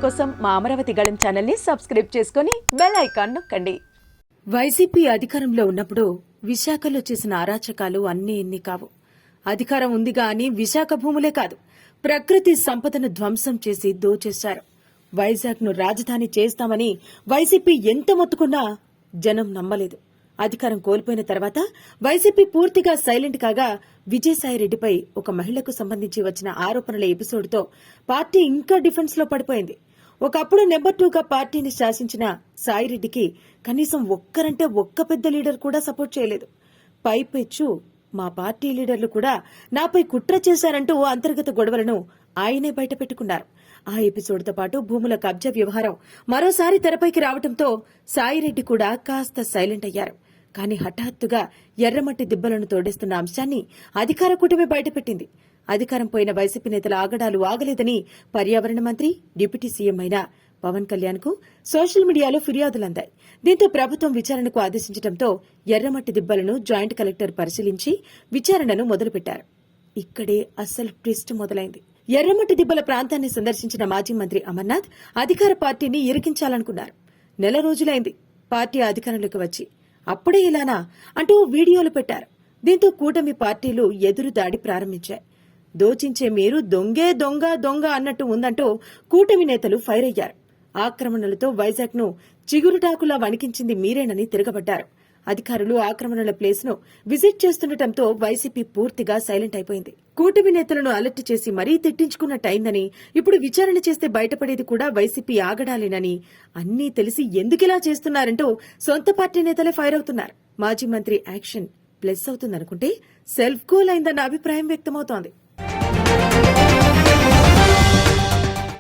కోసం మా అమరావతి గళం ఛానల్ ని సబ్స్క్రైబ్ చేసుకుని బెల్ ఐకాన్ నొక్కండి. వైసీపీ అధికారంలో ఉన్నప్పుడు విశాఖలో చేసిన అరాచకాలు అన్నీ ఎన్ని కావు. అధికారం ఉందిగా అని విశాఖ భూములే కాదు, ప్రకృతి సంపదను ధ్వంసం చేసి దోచేశారు. వైజాగ్ ను రాజధాని చేస్తామని వైసీపీ ఎంత మొత్తుకున్నా జనం నమ్మలేదు. అధికారం కోల్పోయిన తర్వాత వైసీపీ పూర్తిగా సైలెంట్ కాగా విజయసాయిరెడ్డిపై ఒక మహిళకు సంబంధించి వచ్చిన ఆరోపణల ఎపిసోడ్తో పార్టీ ఇంకా డిఫెన్స్ లో పడిపోయింది. ఒకప్పుడు నెంబర్ 2గా పార్టీని శాసించిన సాయిరెడ్డికి కనీసం ఒక్కరంటే ఒక్క పెద్ద లీడర్ కూడా సపోర్ట్ చేయలేదు. పైపెచ్చు మా పార్టీ లీడర్లు కూడా నాపై కుట్ర చేశారంటూ అంతర్గత గొడవలను ఆయనే బయటపెట్టుకున్నారు. ఆ ఎపిసోడ్తో పాటు భూముల కబ్జా వ్యవహారం మరోసారి తెరపైకి రావడంతో సాయిరెడ్డి కూడా కాస్త సైలెంట్ అయ్యారు. కానీ హఠాత్తుగా ఎర్రమట్టి దిబ్బలను తోడేస్తున్న అంశాన్ని అధికార కూటమి బయటపెట్టింది. అధికారం పోయిన వైసీపీ నేతల ఆగడాలు ఆగలేదని పర్యావరణ మంత్రి, డిప్యూటీ సీఎం అయిన పవన్ కళ్యాణ్ కు సోషల్ మీడియాలో ఫిర్యాదులందాయి. దీంతో ప్రభుత్వం విచారణకు ఆదేశించడంతో ఎర్రమట్టి దిబ్బలను జాయింట్ కలెక్టర్ పరిశీలించి విచారణను మొదలుపెట్టారు. ఇక్కడే అసలు ట్విస్ట్ మొదలైంది. ఎర్రమట్టి దిబ్బల ప్రాంతాన్ని సందర్శించిన మాజీ మంత్రి అమర్నాథ్ అధికార పార్టీని ఇరికించాలనుకున్నారు. నెల రోజులైంది పార్టీ అధికారంలోకి వచ్చి. అప్పుడే ఇలానా అంటూ వీడియోలు పెట్టారు. దీంతో కూటమి పార్టీలు ఎదురుదాడి ప్రారంభించాయి. దోచించే మీరు దొంగే దొంగ దొంగ అన్నట్టు ఉందంటూ కూటమి నేతలు ఫైర్ అయ్యారు. ఆక్రమణలతో వైజాగ్ ను చిగురుటాకులా వణికించింది మీరేనని తిరగబడ్డారు. అధికారులు ఆక్రమణల ప్లేస్ ను విజిట్ చేస్తుండటంతో వైసీపీ పూర్తిగా సైలెంట్ అయిపోయింది. కూటమి నేతలను అలర్ట్ చేసి మరీ తిట్టించుకున్నట్టయిందని, ఇప్పుడు విచారణ చేస్తే బయటపడేది కూడా వైసీపీ ఆగడాలేనని, అన్నీ తెలిసి ఎందుకిలా చేస్తున్నారంటూ సొంత పార్టీ నేతలే ఫైర్ అవుతున్నారు. మాజీ మంత్రి యాక్షన్ ప్లస్ అవుతుందనుకుంటే సెల్ఫ్ గోల్ అయిందన్న అభిప్రాయం వ్యక్తమవుతోంది.